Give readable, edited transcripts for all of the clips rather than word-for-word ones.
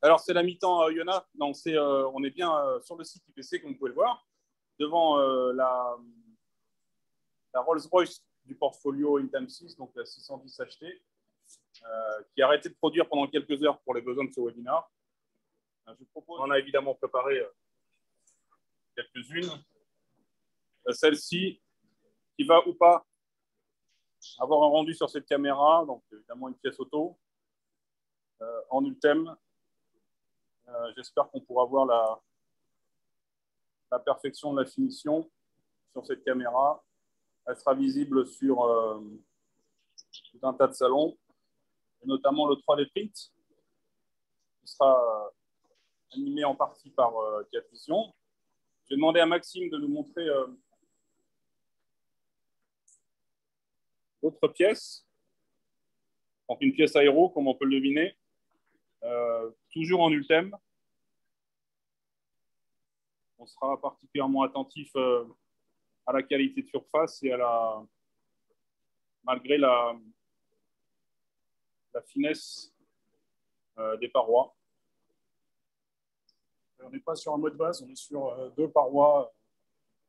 Alors, c'est la mi-temps Yona. Donc, on est bien sur le site IPC, comme vous pouvez le voir, devant la Rolls-Royce du portfolio Intem 6, donc la 610 HT, qui a arrêté de produire pendant quelques heures pour les besoins de ce webinaire. Je vous propose, on a évidemment préparé quelques-unes. Celle-ci, qui va ou pas avoir un rendu sur cette caméra, donc évidemment une pièce auto, en Ultem. J'espère qu'on pourra voir la perfection de la finition sur cette caméra. Elle sera visible sur tout un tas de salons, et notamment le 3D Print, qui sera animé en partie par Capvision. J'ai demandé à Maxime de nous montrer d'autres pièces. Donc une pièce aéro, comme on peut le deviner, toujours en Ultem. On sera particulièrement attentif à la qualité de surface et malgré la finesse des parois. On n'est pas sur un mode base, on est sur deux parois.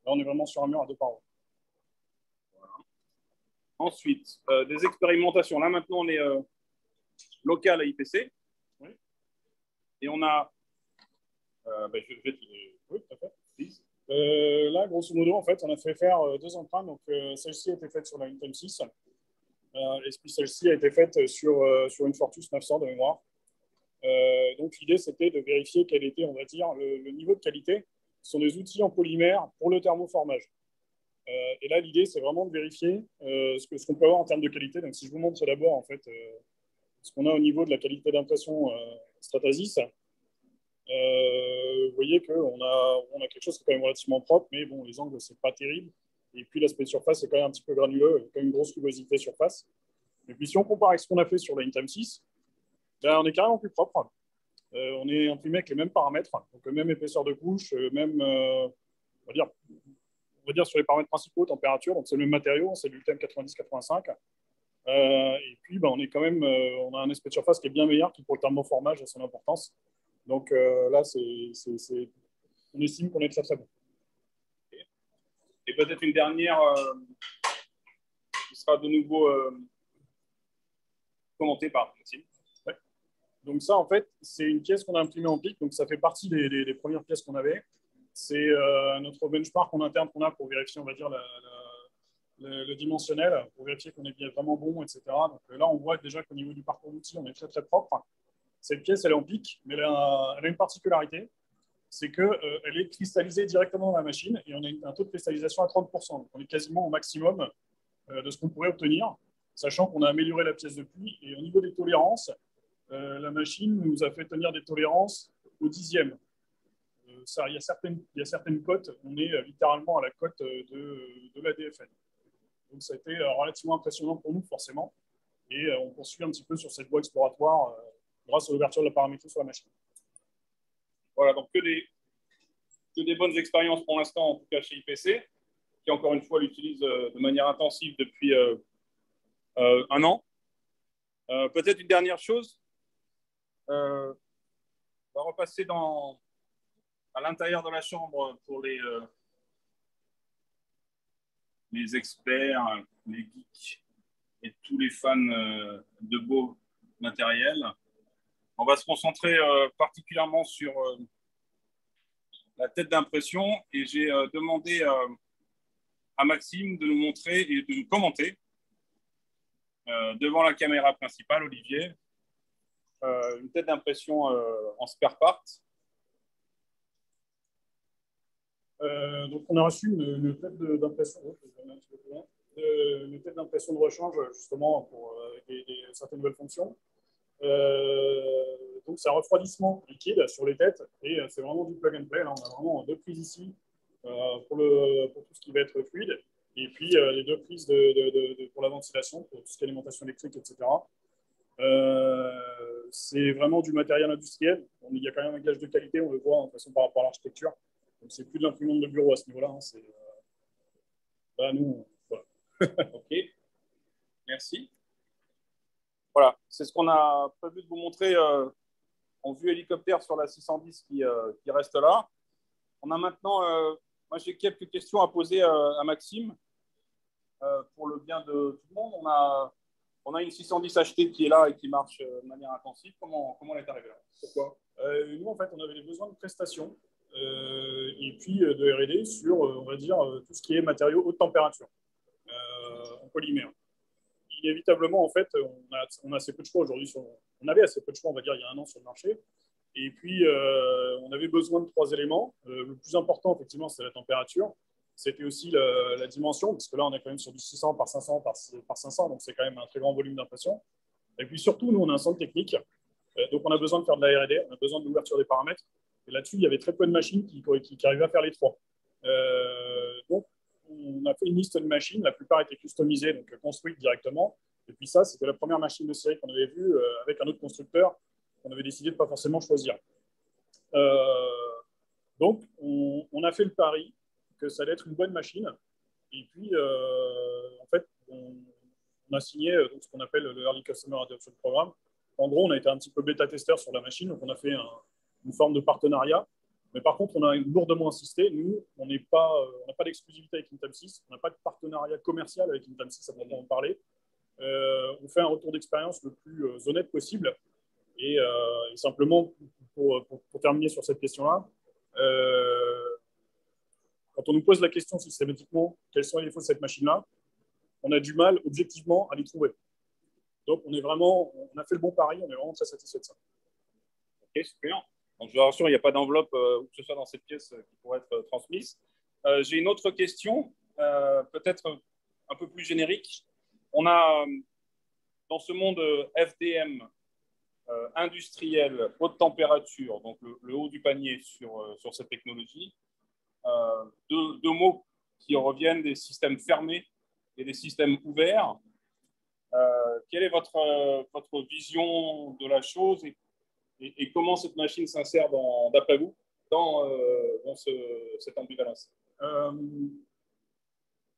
Là, on est vraiment sur un mur à deux parois. Voilà. Ensuite, des expérimentations. Là, maintenant, on est local à IPC. Oui. Et on a... je vais oui, tout à fait. Là, grosso modo, en fait, on a fait faire deux empreintes. Donc, celle-ci a été faite sur la Intem 6. Et puis, celle-ci a été faite sur une Fortus 900 de mémoire. Donc, l'idée, c'était de vérifier quel était, on va dire, le niveau de qualité. Ce sont des outils en polymère pour le thermoformage. Et là, l'idée, c'est vraiment de vérifier ce qu'on peut avoir en termes de qualité. Donc, si je vous montre d'abord, en fait, ce qu'on a au niveau de la qualité d'impression Stratasys, vous voyez qu'on a quelque chose qui est quand même relativement propre, mais bon, les angles, c'est pas terrible. Et puis, l'aspect de surface, c'est quand même un petit peu granuleux, quand même une grosse rugosité surface. Et puis, si on compare avec ce qu'on a fait sur la Intem 6, ben, on est carrément plus propre. On est imprimé avec les mêmes paramètres, donc même épaisseur de couche, même, on va dire sur les paramètres principaux, température, donc c'est le même matériau, c'est du Ultem 90-85. Et puis, ben, on est quand même, on a un aspect de surface qui est bien meilleur, qui pour le thermoformage a son importance. Donc là, on estime qu'on est très très bon. Et peut-être une dernière qui sera de nouveau commentée par Maxime. Ouais. Donc ça, en fait, c'est une pièce qu'on a imprimée en pic, donc ça fait partie des premières pièces qu'on avait. C'est notre benchmark en interne qu'on a pour vérifier, on va dire, le dimensionnel, pour vérifier qu'on est bien vraiment bon, etc. Donc là, on voit déjà qu'au niveau du parcours d'outils, on est très très propre. Cette pièce, elle est en pic, mais elle a une particularité, c'est qu'elle est cristallisée directement dans la machine et on a un taux de cristallisation à 30%. Donc on est quasiment au maximum de ce qu'on pourrait obtenir, sachant qu'on a amélioré la pièce depuis. Et au niveau des tolérances, la machine nous a fait tenir des tolérances au dixième. Il y a certaines cotes, on est littéralement à la cote de la DFN. Donc ça a été relativement impressionnant pour nous, forcément. Et on poursuit un petit peu sur cette voie exploratoire grâce à l'ouverture de la paramétrie sur la machine. Voilà, donc que des bonnes expériences pour l'instant, en tout cas chez IPC, qui encore une fois l'utilise de manière intensive depuis un an. Peut-être une dernière chose, on va repasser à l'intérieur de la chambre pour les experts, les geeks et tous les fans de beau matériel. On va se concentrer particulièrement sur la tête d'impression et j'ai demandé à Maxime de nous montrer et de nous commenter devant la caméra principale, Olivier, une tête d'impression en spare part. Donc, on a reçu une tête d'impression, une tête d'impression de rechange, justement, pour certaines nouvelles fonctions. Donc, c'est un refroidissement liquide sur les têtes et c'est vraiment du plug and play. Là, on a vraiment deux prises ici pour tout ce qui va être fluide et puis les deux prises pour la ventilation, pour tout ce qui est alimentation électrique, etc. C'est vraiment du matériel industriel. Il y a quand même un gage de qualité, on le voit de toute façon par rapport à l'architecture. Donc, c'est plus de l'imprimante de bureau à ce niveau-là. Hein. Là, nous, voilà. OK. Merci. Voilà, c'est ce qu'on a prévu de vous montrer en vue hélicoptère sur la 610 qui reste là. On a maintenant, moi j'ai quelques questions à poser à Maxime pour le bien de tout le monde. On a une 610 achetée qui est là et qui marche de manière intensive. Comment elle est arrivée là? Pourquoi? Nous, en fait, on avait des besoins de prestations et puis de R&D sur, on va dire, tout ce qui est matériaux haute température en polymère. Inévitablement, en fait, on a assez peu de choix aujourd'hui. On avait assez peu de choix, on va dire, il y a un an sur le marché. Et puis, on avait besoin de 3 éléments. Le plus important, effectivement, c'est la température. C'était aussi la dimension, parce que là, on est quand même sur du 600 par 500 par 500, donc c'est quand même un très grand volume d'impression. Et puis surtout, nous, on a un centre technique, donc on a besoin de faire de la R&D, on a besoin de l'ouverture des paramètres. Et là-dessus, il y avait très peu de machines qui arrivaient à faire les trois. Donc, on a fait une liste de machines, la plupart étaient customisées, donc construites directement. Et puis ça, c'était la première machine de série qu'on avait vue avec un autre constructeur qu'on avait décidé de ne pas forcément choisir. Donc, on a fait le pari que ça allait être une bonne machine. Et puis, en fait, on a signé donc, ce qu'on appelle le Early Customer Adoption Programme. En gros, on a été un petit peu bêta-testeur sur la machine, donc on a fait une forme de partenariat. Mais par contre, on a lourdement insisté. Nous, on n'a pas d'exclusivité avec Intel 6, on n'a pas de partenariat commercial avec Intel 6, à proprement en parler. On fait un retour d'expérience le plus honnête possible. Et simplement, pour terminer sur cette question-là, quand on nous pose la question systématiquement quels sont les défauts de cette machine-là, on a du mal objectivement à les trouver. Donc on a fait le bon pari, on est vraiment très satisfait de ça. Ok, super. Donc je vous rassure, il n'y a pas d'enveloppe ou que ce soit dans cette pièce qui pourrait être transmise. J'ai une autre question, peut-être un peu plus générique. On a dans ce monde FDM industriel, haute température, donc le haut du panier sur cette technologie, deux mots qui reviennent, des systèmes fermés et des systèmes ouverts. Quelle est votre vision de la chose et comment cette machine s'insère, d'après vous, dans cette ambivalence?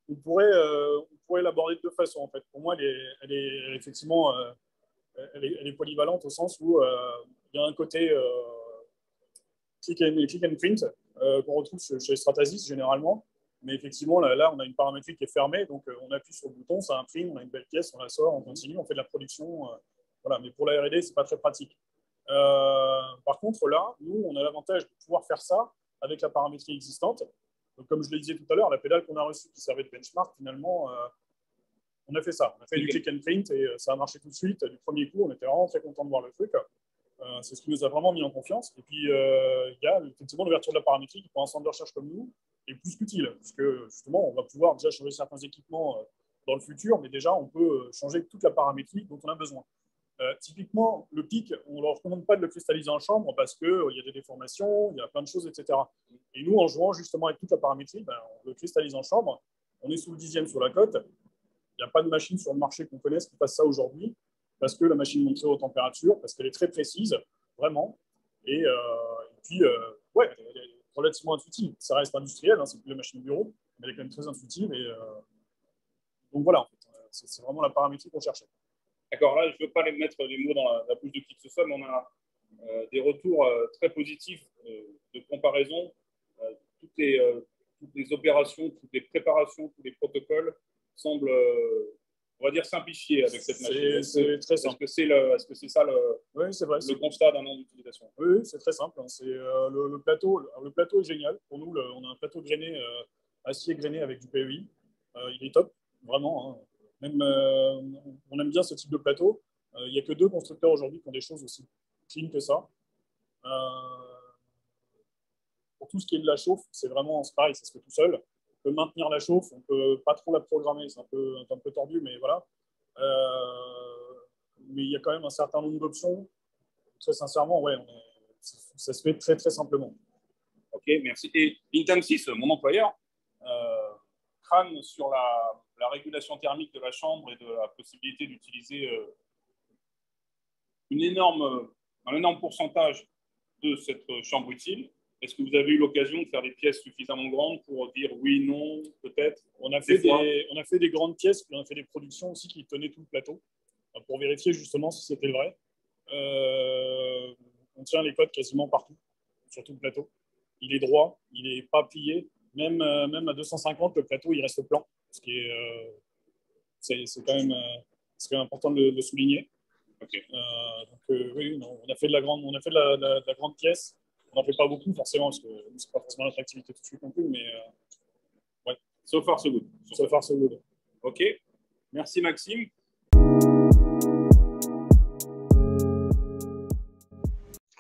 On pourrait l'aborder de deux façons. En fait. Pour moi, elle est effectivement elle est polyvalente au sens où il y a un côté click and print qu'on retrouve chez Stratasys généralement. Mais effectivement, là, on a une paramétrie qui est fermée, donc on appuie sur le bouton, ça imprime, on a une belle pièce, on la sort, on continue, on fait de la production. Voilà. Mais pour la R&D, c'est pas très pratique. Par contre, là, nous, on a l'avantage de pouvoir faire ça avec la paramétrie existante. Donc, comme je le disais tout à l'heure, la pédale qu'on a reçue qui servait de benchmark, finalement, on a fait ça. On a fait du click and print et ça a marché tout de suite. Du premier coup, on était vraiment très content de voir le truc. C'est ce qui nous a vraiment mis en confiance. Et puis, il y a effectivement l'ouverture de la paramétrie qui, pour un centre de recherche comme nous, est plus qu'utile. Parce que, justement, on va pouvoir déjà changer certains équipements dans le futur, mais déjà, on peut changer toute la paramétrie dont on a besoin. Typiquement, le PIC, on ne leur recommande pas de le cristalliser en chambre parce qu'il y a des déformations, il y a plein de choses, etc. Et nous, en jouant justement avec toute la paramétrie, on le cristallise en chambre. On est sous le 10e sur la cote. Il n'y a pas de machine sur le marché qu'on connaisse qui fasse ça aujourd'hui parce que la machine monte très haute température, parce qu'elle est très précise, vraiment. Et puis, ouais, elle est relativement intuitive. Ça reste industriel, hein, c'est plus la machine bureau, mais elle est quand même très intuitive. Et, donc voilà, en fait, c'est vraiment la paramétrie qu'on cherchait. D'accord, là, je ne veux pas mettre les mots dans la bouche de qui que ce soit, mais on a des retours très positifs de comparaison. Toutes les opérations, toutes les préparations, tous les protocoles semblent, on va dire, simplifiés avec cette machine. C'est très simple. Est-ce que c'est ça oui, vrai, le constat d'un an d'utilisation? Oui, c'est très simple. Hein. Le plateau est génial. Pour nous, on a un plateau grainé, acier grainé avec du PEI. Il est top, vraiment. Hein. Même, on aime bien ce type de plateau. Il n'y a que 2 constructeurs aujourd'hui qui ont des choses aussi clean que ça. Pour tout ce qui est de la chauffe, c'est vraiment pareil, ça se fait tout seul. On peut maintenir la chauffe, on ne peut pas trop la programmer, c'est un peu tordu, mais voilà. Mais il y a quand même un certain nombre d'options. Très sincèrement, ouais, ça se fait très très simplement. Ok, merci. Et Intel 6, mon employeur, crâne sur la régulation thermique de la chambre et de la possibilité d'utiliser un énorme pourcentage de cette chambre utile. Est-ce que vous avez eu l'occasion de faire des pièces suffisamment grandes pour dire oui, non, peut-être? On a fait des grandes pièces, puis on a fait des productions aussi qui tenaient tout le plateau, pour vérifier justement si c'était vrai. on tient les codes quasiment partout, sur tout le plateau. Il est droit, il n'est pas plié. Même à 250, le plateau, il reste plan, ce qui est, c'est quand même important de le souligner. Ok. Oui, non, on a fait de la grande, de la grande pièce. On n'en fait pas beaucoup forcément parce que c'est pas forcément notre activité tout de suite non plus, mais ouais. So far, so good. So far, so good. Ok. Merci Maxime.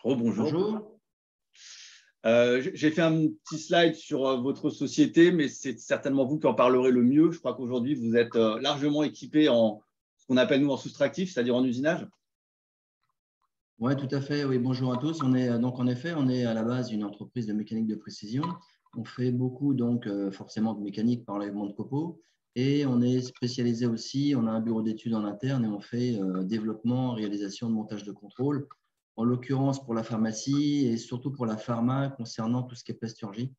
Rebonjour. Bonjour. J'ai fait un petit slide sur votre société, mais c'est certainement vous qui en parlerez le mieux. Je crois qu'aujourd'hui, vous êtes largement équipé en ce qu'on appelle nous en soustractif, c'est-à-dire en usinage. Oui, tout à fait. Oui, bonjour à tous. On est donc en effet, on est à la base une entreprise de mécanique de précision. On fait beaucoup donc forcément de mécanique par l'enlèvement de copeaux et on est spécialisé aussi. On a un bureau d'études en interne et on fait développement, réalisation de montage de contrôle. En l'occurrence pour la pharmacie et surtout pour la pharma concernant tout ce qui est plasturgie.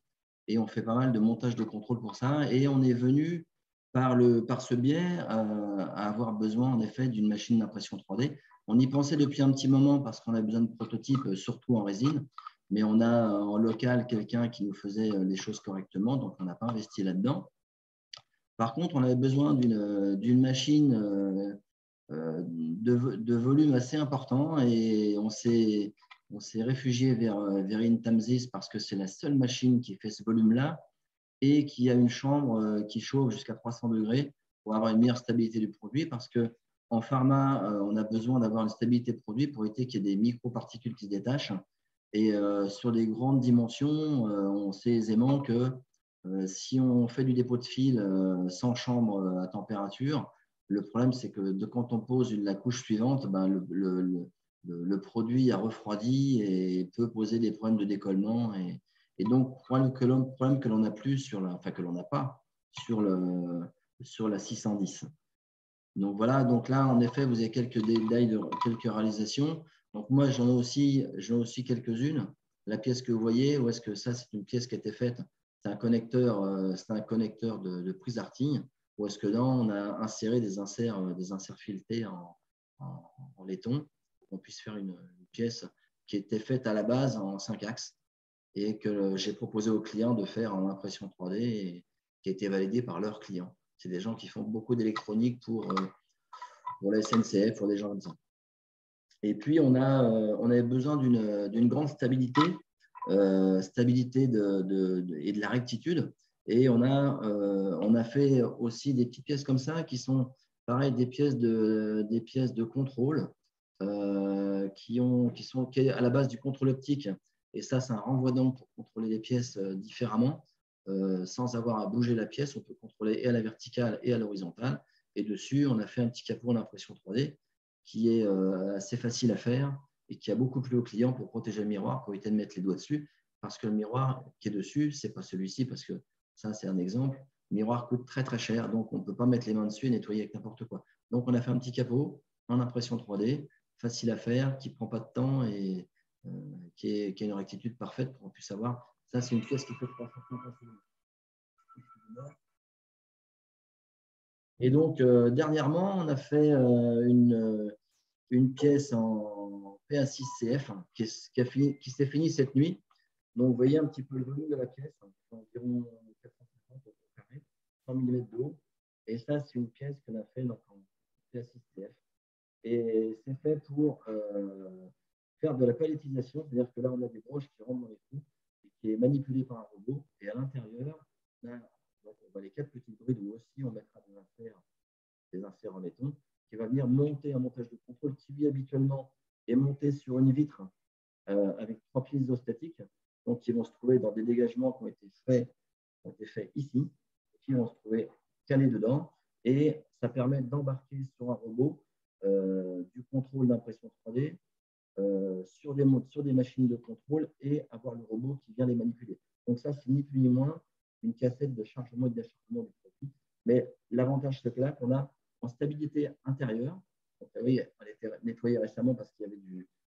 Et on fait pas mal de montage de contrôle pour ça. Et on est venu par ce biais à avoir besoin en effet d'une machine d'impression 3D. On y pensait depuis un petit moment parce qu'on a besoin de prototypes, surtout en résine. Mais on a en local quelqu'un qui nous faisait les choses correctement, donc on n'a pas investi là-dedans. Par contre, on avait besoin d'une machine de volume assez important et on s'est réfugié vers Intamsys parce que c'est la seule machine qui fait ce volume-là et qui a une chambre qui chauffe jusqu'à 300 degrés pour avoir une meilleure stabilité du produit parce qu'en pharma, on a besoin d'avoir une stabilité de produit pour éviter qu'il y ait des microparticules qui se détachent. Et sur des grandes dimensions, on sait aisément que si on fait du dépôt de fil sans chambre à température, le problème, c'est que quand on pose la couche suivante, ben, le produit a refroidi et peut poser des problèmes de décollement. Et donc, problème que l'on n'a plus que l'on n'a pas sur la 610. Donc voilà, donc là, en effet, vous avez quelques détails, quelques réalisations. Donc moi, j'en ai aussi quelques-unes. La pièce que vous voyez, où est-ce que ça, c'est une pièce qui a été faite, c'est un connecteur de prise d'artille. Ou est-ce que là, on a inséré des inserts filetés en laiton pour qu'on puisse faire une pièce qui était faite à la base en 5 axes et que j'ai proposé aux clients de faire en impression 3D et qui a été validé par leurs clients. C'est des gens qui font beaucoup d'électronique pour la SNCF, pour des gens comme ça. Et puis, on avait besoin d'une grande stabilité et de la rectitude. Et on a fait aussi des petites pièces comme ça qui sont, pareil, des pièces de contrôle qui est à la base du contrôle optique. Et ça, c'est un renvoi d'onde pour contrôler les pièces différemment, sans avoir à bouger la pièce. On peut contrôler et à la verticale et à l'horizontale. Et dessus, on a fait un petit capot en impression 3D qui est assez facile à faire et qui a beaucoup plu au client pour protéger le miroir, pour éviter de mettre les doigts dessus. Parce que le miroir qui est dessus, ce n'est pas celui-ci, parce que ça, c'est un exemple. Le miroir coûte très, très cher, donc on ne peut pas mettre les mains dessus et nettoyer avec n'importe quoi. Donc, on a fait un petit capot en impression 3D, facile à faire, qui ne prend pas de temps et qui a une rectitude parfaite pour qu'on puisse avoir. Ça, c'est une pièce qui fait 350 cm. Et donc, dernièrement, on a fait une pièce en PA6CF qui s'est finie cette nuit. Donc, vous voyez un petit peu le volume de la pièce, environ 450 au carré, 100 mm d'eau. Et ça, c'est une pièce qu'on a fait donc, en PA6CF. Et c'est fait pour faire de la palettisation, c'est-à-dire que là, on a des broches qui rentrent dans les trous et qui est manipulé par un robot. Et à l'intérieur, on voit les 4 petites brides où aussi on mettra des inserts en laiton qui va venir monter un montage de contrôle qui, lui, habituellement, est monté sur une vitre avec 3 piles isostatiques, donc qui vont se trouver dans des dégagements qui ont été faits ici, qui vont se trouver calés dedans. Et ça permet d'embarquer sur un robot du contrôle d'impression 3D sur des machines de contrôle et avoir le robot qui vient les manipuler. Donc ça, c'est ni plus ni moins une cassette de chargement et de déchargement du produit. Mais l'avantage, c'est que là, qu'on a en stabilité intérieure. Donc, oui, elle a été nettoyée récemment parce qu'il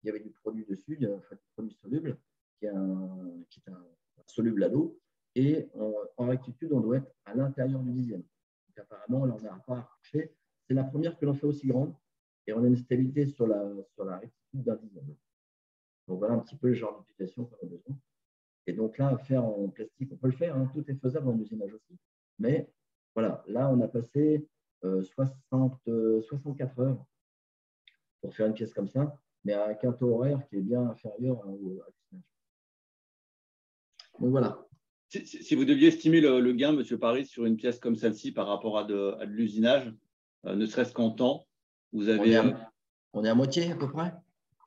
y avait du produit dessus, du produit soluble, qui est un soluble à l'eau. Et en rectitude, on doit être à l'intérieur du dixième. Donc, apparemment, là, on n'a pas à coucher. C'est la première que l'on fait aussi grande. Et on a une stabilité sur la rectitude d'un dixième. Donc, voilà un petit peu le genre d'application qu'on a besoin. Et donc là, faire en plastique, on peut le faire, hein, tout est faisable en usinage aussi. Mais voilà, là, on a passé 64 heures pour faire une pièce comme ça, mais avec un taux horaire qui est bien inférieur à l'usinage. Donc voilà. Si vous deviez estimer le gain, Monsieur Paris, sur une pièce comme celle-ci par rapport à de l'usinage, ne serait-ce qu'en temps, vous avez… On est à moitié à peu près.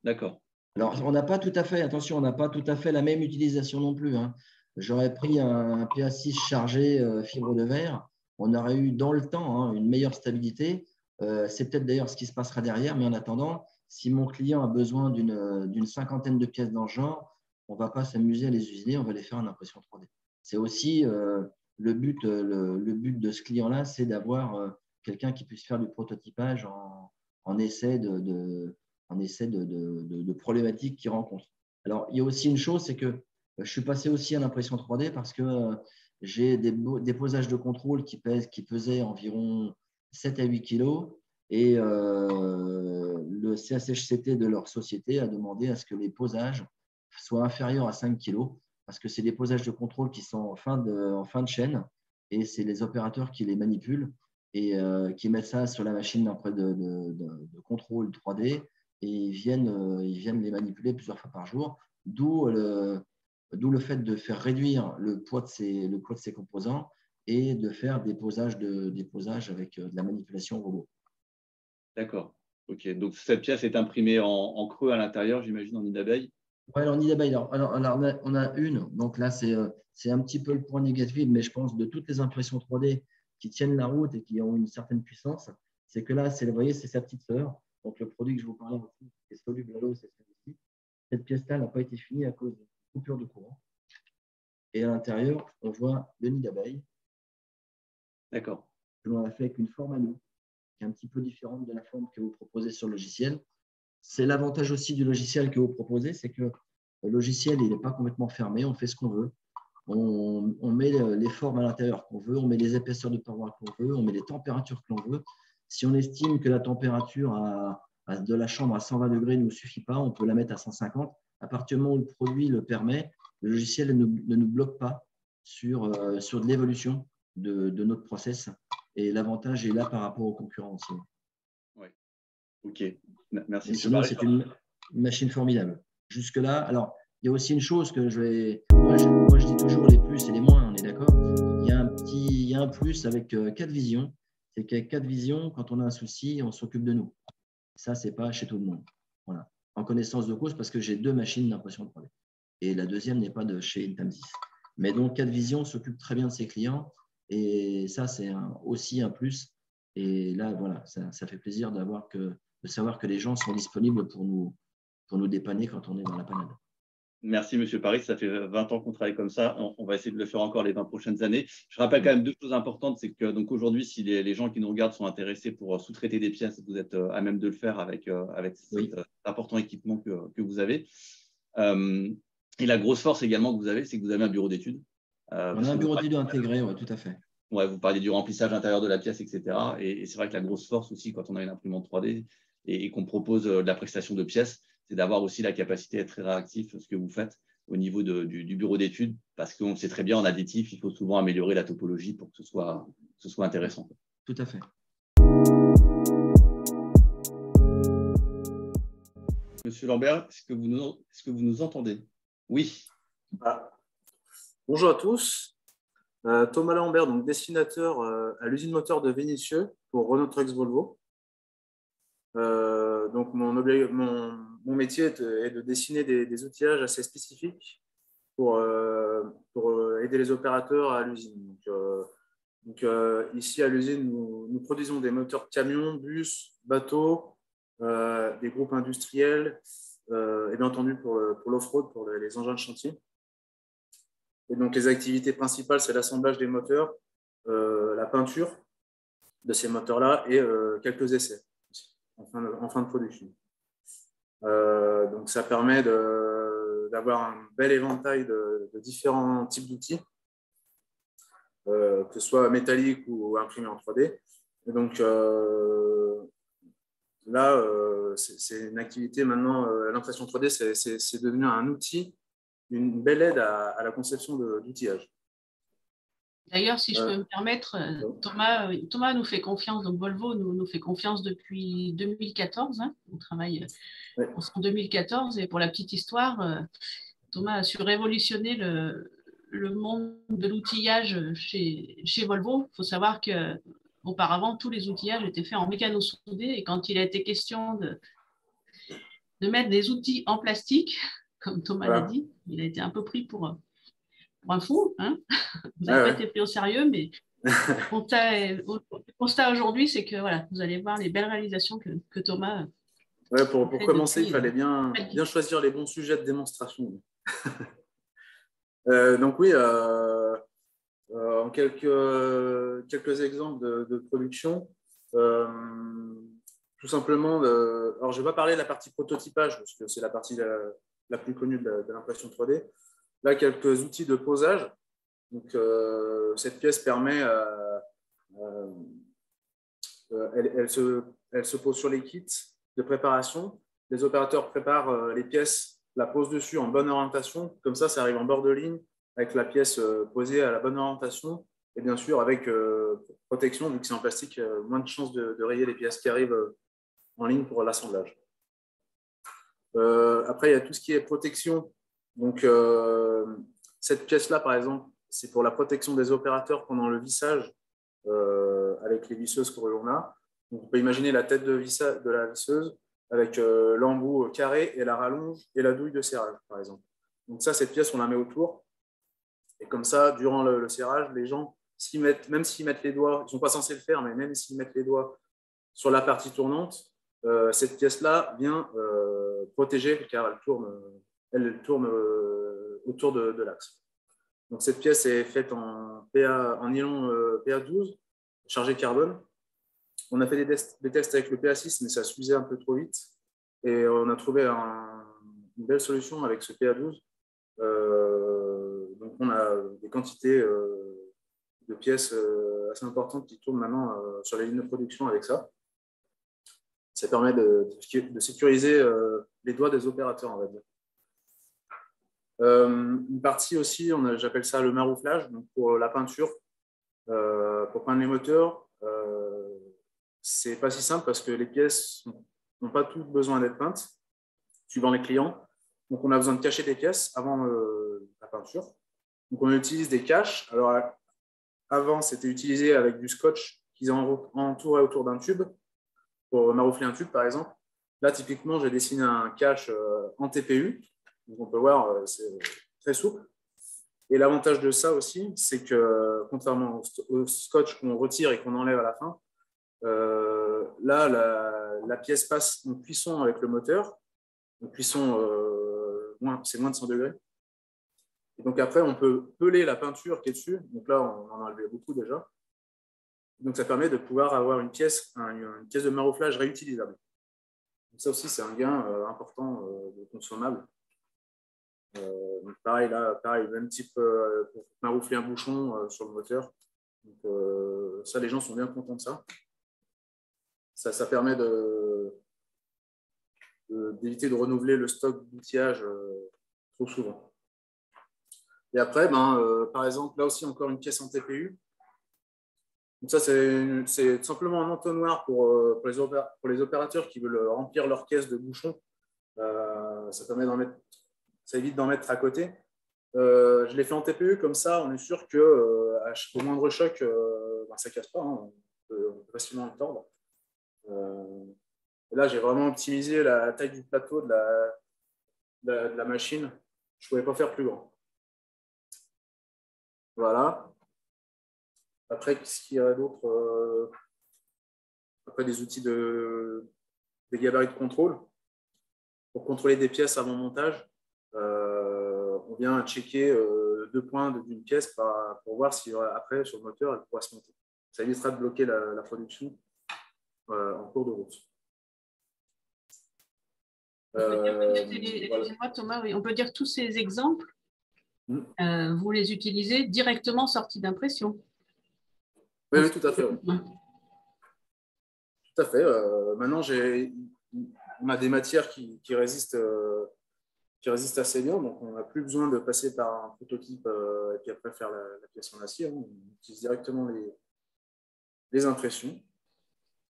D'accord. Alors, on n'a pas tout à fait, attention, on n'a pas tout à fait la même utilisation non plus, hein. J'aurais pris un PA6 chargé fibre de verre, on aurait eu dans le temps, hein, une meilleure stabilité. C'est peut-être d'ailleurs ce qui se passera derrière, mais en attendant, si mon client a besoin d'une cinquantaine de pièces dans ce genre, on ne va pas s'amuser à les usiner, on va les faire en impression 3D. C'est aussi le but de ce client-là, c'est d'avoir quelqu'un qui puisse faire du prototypage en essai de problématiques qu'il rencontre. Alors, il y a aussi une chose, c'est que je suis passé aussi à l'impression 3D parce que j'ai des posages de contrôle qui pesaient environ 7 à 8 kilos et le CHSCT de leur société a demandé à ce que les posages soient inférieurs à 5 kilos parce que c'est des posages de contrôle qui sont en fin de chaîne et c'est les opérateurs qui les manipulent et qui mettent ça sur la machine de contrôle 3D et ils viennent les manipuler plusieurs fois par jour, d'où le fait de faire réduire le poids de ces composants et de faire des posages avec de la manipulation robot. D'accord. Ok. Donc, cette pièce est imprimée en creux à l'intérieur, j'imagine, en nid d'abeille. Oui, en nid d'abeille. Alors, on a une. Donc là, c'est un petit peu le point négatif, mais je pense de toutes les impressions 3D qui tiennent la route et qui ont une certaine puissance, c'est que là, vous voyez, c'est sa petite sœur. Donc, le produit que je vous parlais aussi, qui est soluble à l'eau, c'est celui-ci. Cette pièce-là n'a pas été finie à cause d'une coupure de courant. Et à l'intérieur, on voit le nid d'abeille. D'accord. Que l'on a fait avec une forme à nous, qui est un petit peu différente de la forme que vous proposez sur le logiciel. C'est l'avantage aussi du logiciel que vous proposez, c'est que le logiciel, il n'est pas complètement fermé, on fait ce qu'on veut. On met les formes à l'intérieur qu'on veut, on met les épaisseurs de paroi qu'on veut, on met les températures que l'on veut. Si on estime que la température de la chambre à 120 degrés ne nous suffit pas, on peut la mettre à 150. À partir du moment où le produit le permet, le logiciel ne nous bloque pas sur de l'évolution de notre process. Et l'avantage est là par rapport aux concurrents aussi. Oui. OK. Merci. Sinon, c'est une machine formidable. Jusque-là, alors, il y a aussi une chose que moi, je dis toujours les plus et les moins, on est d'accord. Il y a un plus avec 4Vision, c'est qu'avec 4Vision, quand on a un souci, on s'occupe de nous. Ça, ce n'est pas chez tout le monde. Voilà. En connaissance de cause, parce que j'ai 2 machines d'impression 3D. Et la deuxième n'est pas de chez Intamsys. Mais donc, 4Vision s'occupe très bien de ses clients. Et ça, c'est aussi un plus. Et là, voilà, ça fait plaisir de savoir que les gens sont disponibles pour nous dépanner quand on est dans la panade. Merci, Monsieur Paris. Ça fait 20 ans qu'on travaille comme ça. On va essayer de le faire encore les 20 prochaines années. Je rappelle quand même 2 choses importantes. C'est que donc aujourd'hui, si les gens qui nous regardent sont intéressés pour sous-traiter des pièces, vous êtes à même de le faire avec cet important équipement que vous avez. Et la grosse force également que vous avez, c'est que vous avez un bureau d'études. On a un bureau d'études intégré, oui, tout à fait. Ouais, vous parliez du remplissage intérieur de la pièce, etc. Et c'est vrai que la grosse force aussi, quand on a une imprimante 3D et qu'on propose de la prestation de pièces, c'est d'avoir aussi la capacité à être très réactif sur ce que vous faites au niveau du bureau d'études, parce qu'on sait très bien en additif, il faut souvent améliorer la topologie pour que ce soit intéressant. Tout à fait. Monsieur Lambert, est-ce que vous nous entendez? Oui. Bonjour à tous. Thomas Lambert, donc dessinateur à l'usine moteur de Vénissieux pour Renault Trucks Volvo. Donc mon métier est de dessiner des outillages assez spécifiques pour aider les opérateurs à l'usine. Donc, ici à l'usine, nous produisons des moteurs de camions, bus, bateaux, des groupes industriels et bien entendu pour l'off-road, pour les engins de chantier. Et donc, les activités principales, c'est l'assemblage des moteurs, la peinture de ces moteurs-là et quelques essais en fin de production. Donc, ça permet d'avoir un bel éventail de différents types d'outils, que ce soit métallique ou imprimé en 3D. Et donc, là, c'est une activité maintenant, l'impression 3D, c'est devenu un outil, une belle aide à la conception d'outillage. D'ailleurs, si je peux me permettre, Thomas nous fait confiance, donc Volvo nous fait confiance depuis 2014. Hein. On travaille en 2014 et pour la petite histoire, Thomas a su révolutionner le monde de l'outillage chez Volvo. Il faut savoir qu'auparavant, tous les outillages étaient faits en mécano-soudé et quand il a été question de mettre des outils en plastique, comme Thomas l'a dit, il a été un peu pris pour un fou. Hein. Vous n'avez pas été pris au sérieux, mais le constat aujourd'hui, c'est que voilà, vous allez voir les belles réalisations que Thomas. Pour commencer, il fallait bien choisir les bons sujets de démonstration. Donc oui, en quelques exemples de production, tout simplement, alors je ne vais pas parler de la partie prototypage, parce que c'est la partie la plus connue de l'impression 3D. Là, quelques outils de posage. Donc, cette pièce permet, elle se pose sur les kits de préparation. Les opérateurs préparent les pièces, la posent dessus en bonne orientation. Comme ça arrive en bord de ligne avec la pièce posée à la bonne orientation. Et bien sûr, avec protection, vu que c'est en plastique, moins de chances de rayer les pièces qui arrivent en ligne pour l'assemblage. Après, il y a tout ce qui est protection. Donc, cette pièce-là, par exemple, c'est pour la protection des opérateurs pendant le vissage avec les visseuses que l'on a. Donc, on peut imaginer la tête de la visseuse avec l'embout carré et la rallonge et la douille de serrage, par exemple. Donc ça, cette pièce, on la met autour. Et comme ça, durant le serrage, les gens, même s'ils mettent les doigts, ils ne sont pas censés le faire, mais même s'ils mettent les doigts sur la partie tournante, cette pièce-là vient protéger car elle tourne autour de l'axe. Donc cette pièce est faite en nylon PA12, chargé carbone. On a fait des tests avec le PA6, mais ça s'usait un peu trop vite. Et on a trouvé une belle solution avec ce PA12. Donc on a des quantités de pièces assez importantes qui tournent maintenant sur les lignes de production avec ça. Ça permet de sécuriser les doigts des opérateurs, on va dire. Une partie aussi, j'appelle ça le marouflage, donc pour la peinture, pour peindre les moteurs. C'est pas si simple parce que les pièces n'ont pas toutes besoin d'être peintes, suivant les clients. Donc, on a besoin de cacher des pièces avant la peinture. Donc, on utilise des caches. Alors, avant, c'était utilisé avec du scotch qu'ils entouraient autour d'un tube pour maroufler un tube, par exemple. Là, typiquement, j'ai dessiné un cache en TPU. Donc, on peut voir, c'est très souple. Et l'avantage de ça aussi, c'est que, contrairement au scotch qu'on retire et qu'on enlève à la fin, là, la pièce passe en cuisson avec le moteur. En cuisson, c'est moins de 100 degrés. Et donc après, on peut peler la peinture qui est dessus. Donc là, on en a enlevé beaucoup déjà. Donc ça permet de pouvoir avoir une pièce de marouflage réutilisable. Donc ça aussi, c'est un gain important de consommable. Donc pareil, même type pour maroufler un bouchon sur le moteur. Donc, ça, les gens sont bien contents de ça. Ça permet d'éviter de renouveler le stock d'outillage trop souvent. Et après, par exemple, là aussi, encore une pièce en TPU. Donc ça, c'est tout simplement un entonnoir pour les opérateurs qui veulent remplir leur caisse de bouchons. Ça évite d'en mettre à côté. Je l'ai fait en TPU, comme ça, on est sûr qu'au moindre choc, ça ne casse pas. Hein, on peut facilement le tordre. Et là, j'ai vraiment optimisé la taille du plateau de la machine. Je ne pouvais pas faire plus grand. Voilà. Après, qu'est-ce qu'il y a d'autre? Après, des outils des gabarits de contrôle. Pour contrôler des pièces avant montage, on vient checker 2 points d'une pièce pour voir si après, sur le moteur, elle pourra se monter. Ça évitera de bloquer la production en cours de route. Excusez-moi Thomas, oui. On peut dire tous ces exemples, vous les utilisez directement sortis d'impression. Oui, tout à fait. Ouais. Tout à fait. Maintenant, on a des matières qui résistent assez bien, donc on n'a plus besoin de passer par un prototype et puis après faire la pièce en acier. On utilise directement les impressions.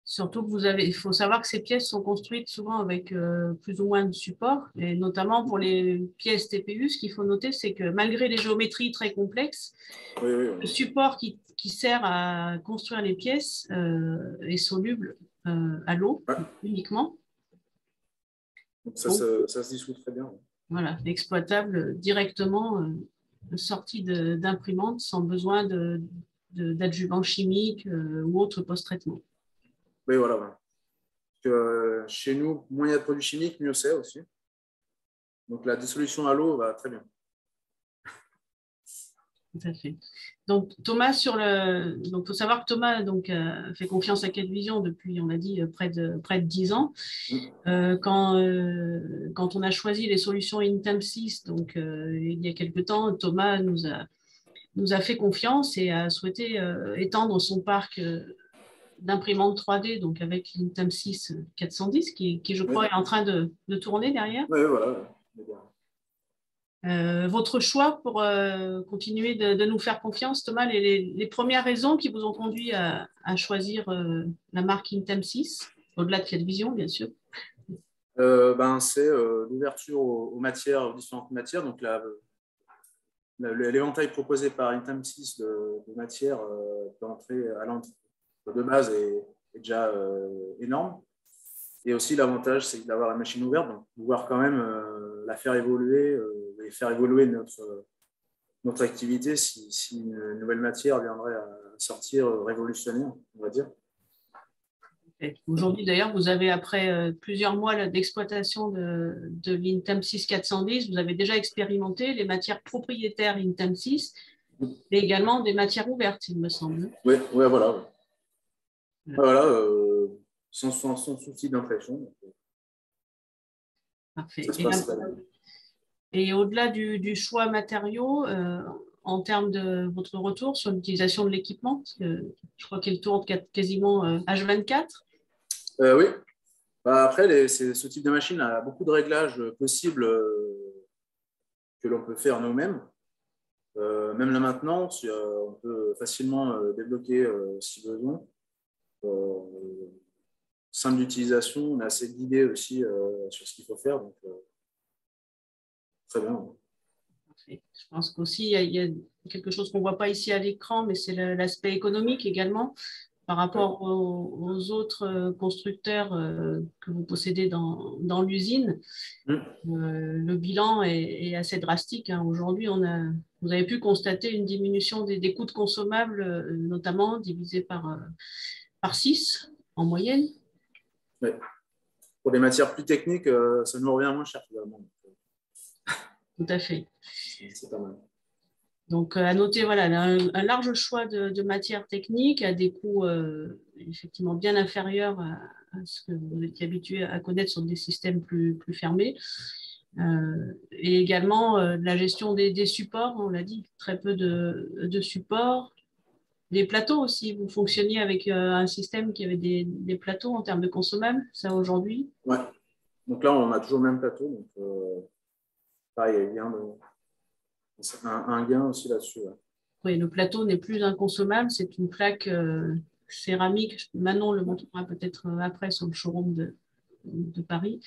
Surtout que il faut savoir que ces pièces sont construites souvent avec plus ou moins de support, et notamment pour les pièces TPU, ce qu'il faut noter, c'est que malgré les géométries très complexes, le support qui sert à construire les pièces est soluble à l'eau uniquement. Donc ça se dissout très bien. Voilà, exploitable directement, sorti d'imprimante sans besoin d'adjuvants chimiques ou autres post-traitement. Oui, voilà. Chez nous, moins il y a de produits chimiques, mieux c'est aussi. Donc la dissolution à l'eau va très bien. Tout à fait. Donc Thomas, donc faut savoir que Thomas fait confiance à Quedvision depuis, on l'a dit, près de 10 ans. Quand on a choisi les solutions Intem 6, donc il y a quelque temps, Thomas nous a fait confiance et a souhaité étendre son parc d'imprimantes 3D, donc avec l'Intem 6 410, qui je crois est en train de tourner derrière. Oui, voilà. Votre choix pour continuer de nous faire confiance, Thomas, les premières raisons qui vous ont conduit à choisir la marque Intem 6, au-delà de Quedvision, bien sûr. C'est l'ouverture aux matières, aux différentes matières. Donc l'éventail proposé par Intem 6 de matières d'entrée à l'entrée de base est déjà énorme. Et aussi l'avantage, c'est d'avoir la machine ouverte, donc pouvoir quand même la faire évoluer et faire évoluer notre activité si une nouvelle matière viendrait à sortir révolutionnaire, on va dire. Aujourd'hui, d'ailleurs, vous avez, après plusieurs mois d'exploitation de l'Intem 6 410, vous avez déjà expérimenté les matières propriétaires Intem 6, mais également des matières ouvertes, il me semble. Oui, voilà. Voilà, sans souci d'impression. Parfait. Et au-delà du choix matériaux, en termes de votre retour sur l'utilisation de l'équipement, je crois qu'il tourne quasiment H24. Oui. Après, ce type de machine a beaucoup de réglages possibles que l'on peut faire nous-mêmes. Même la maintenance, on peut facilement débloquer si besoin. Simple d'utilisation, on est assez guidé aussi sur ce qu'il faut faire. Donc, très bien. Je pense qu'aussi, il y a quelque chose qu'on ne voit pas ici à l'écran, mais c'est l'aspect économique également. Par rapport aux autres constructeurs que vous possédez dans l'usine, le bilan est assez drastique. Hein. Aujourd'hui, vous avez pu constater une diminution des coûts de consommables, notamment divisé par 6 en moyenne. Oui. Pour des matières plus techniques, ça nous revient moins cher finalement. Tout à fait. C'est pas mal. Donc, à noter, voilà, un large choix de matières techniques à des coûts effectivement bien inférieurs à ce que vous étiez habitué à connaître sur des systèmes plus fermés. Et également la gestion des supports, on l'a dit, très peu de supports. Des plateaux aussi, vous fonctionniez avec un système qui avait des plateaux en termes de consommables, ça aujourd'hui? Ouais. Donc là, on a toujours le même plateau. Donc, pareil, il y a un gain aussi là-dessus. Ouais. Oui, le plateau n'est plus inconsommable, c'est une plaque céramique. Manon le montrera peut-être après sur le showroom de Paris.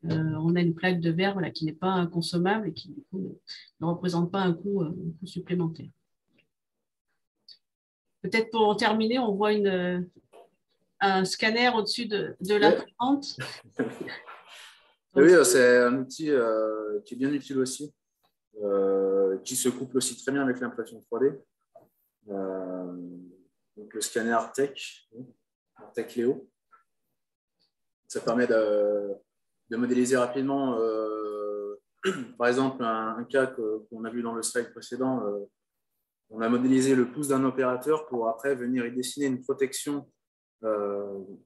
On a une plaque de verre voilà, qui n'est pas inconsommable et qui du coup, ne représente pas un coût supplémentaire. Peut-être pour terminer, on voit un scanner au-dessus de l'imprimante. Oui, c'est un outil qui est bien utile aussi, qui se couple aussi très bien avec l'impression 3D. Donc le scanner Artec Léo. Ça permet de modéliser rapidement, par exemple, un cas qu'on a vu dans le slide précédent. On a modélisé le pouce d'un opérateur pour après venir y dessiner une protection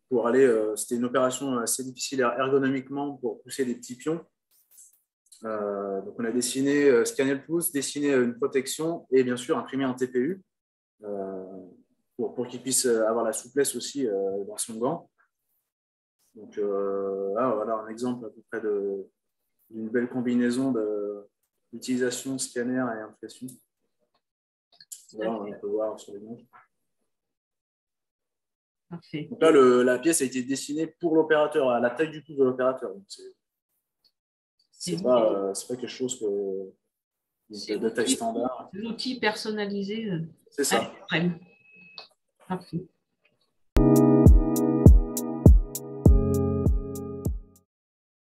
pour aller. C'était une opération assez difficile ergonomiquement pour pousser des petits pions. Donc on a dessiné, scanné le pouce, dessiné une protection et bien sûr imprimé en TPU pour qu'il puisse avoir la souplesse aussi dans son gant. Donc là, voilà un exemple à peu près d'une belle combinaison d'utilisation scanner et impression. Voilà, on peut voir sur l'image. Parfait. Donc là, la pièce a été dessinée pour l'opérateur, à la taille du pouce de l'opérateur. C'est pas quelque chose de taille standard. L'outil personnalisé. C'est ça. Parfait.